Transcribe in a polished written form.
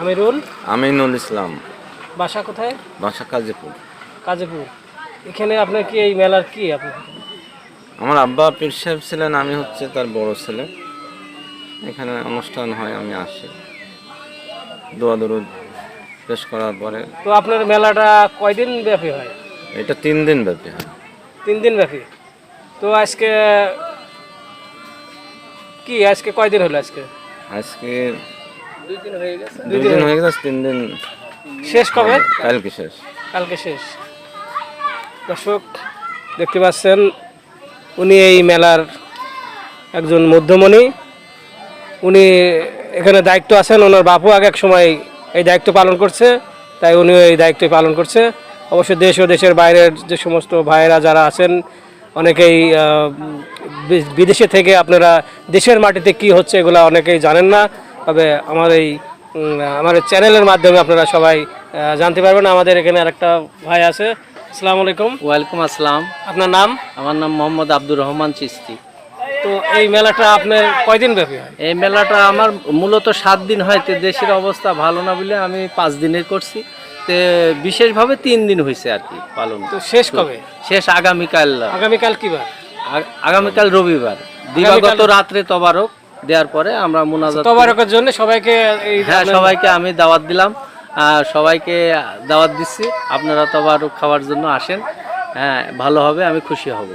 আমিরুল আমিনুল ইসলাম। বাসা কোথায়? বাসা কাজীপুর। কাজীপুর। এখানে আপনার কি এই মেলার কি আপনি? আমার আব্বা পীর সাহেব ছিলেন, আমি হচ্ছে তার বড় ছেলে। এখানে অনুষ্ঠান হয়, আমি আসি, দোয়া দরুদ পেশ করার পরে। তো আপনার মেলাটা কয়দিন ব্যাপী হয়? এটা 3 দিন ব্যাপী হয়। 3 দিন ব্যাপী। তো আজকে কি, আজকে কয়দিন হলো? আজকে আজকে 2 দিন হয়ে গেছে। 2 দিন হয়ে গেছে, 3 দিন শেষ কবে? কালকে শেষ। কালকে শেষ। দর্শক দেখতে পাচ্ছেন, উনি এই মেলার একজন মধ্যমণি। উনি এখানে দায়িত্ব আছেন, ওনার বাপু আগে এক সময় এই দায়িত্ব পালন করছে, তাই উনিও এই দায়িত্ব পালন করছে। অবশ্য দেশ ও দেশের বাইরের যে সমস্ত ভাইয়েরা যারা আছেন, অনেকেই বিদেশে থেকে আপনারা দেশের মাটিতে কি হচ্ছে এগুলো অনেকেই জানেন না। তবে আমার চ্যানেলের মাধ্যমে আপনারা সবাই জানতে পারবেন। আমাদের এখানে আরেকটা ভাই আছে। আসসালামু আলাইকুম। ওয়ালাইকুম আসসালাম। আপনার নাম? আমার নাম মোহাম্মদ আব্দুর রহমান চিস্তি। তো এই মেলাটা আপনার কয়দিন ব্যাপী হয়? এই মেলাটা আমার মূলত 7 দিন হয়। তো দেশের অবস্থা ভালো না বলে আমি 5 দিনের করছি। তো বিশেষভাবে 3 দিন হয়েছে আর কি পালন। তো শেষ কবে? শেষ আগামীকাল। আগামীকাল কি বার? আগামীকাল রবিবার। দিবাগত রাত্রে তবারক দেওয়ার পরে আমরা মুনাজাত। তবারকের জন্য সবাইকে হ্যাঁ, সবাইকে আমি দাওয়াত দিলাম, সবাইকে দাওয়াত দিচ্ছি। আপনারা তবারক খাওয়ার জন্য আসেন। হ্যাঁ, ভালো হবে, আমি খুশি হব।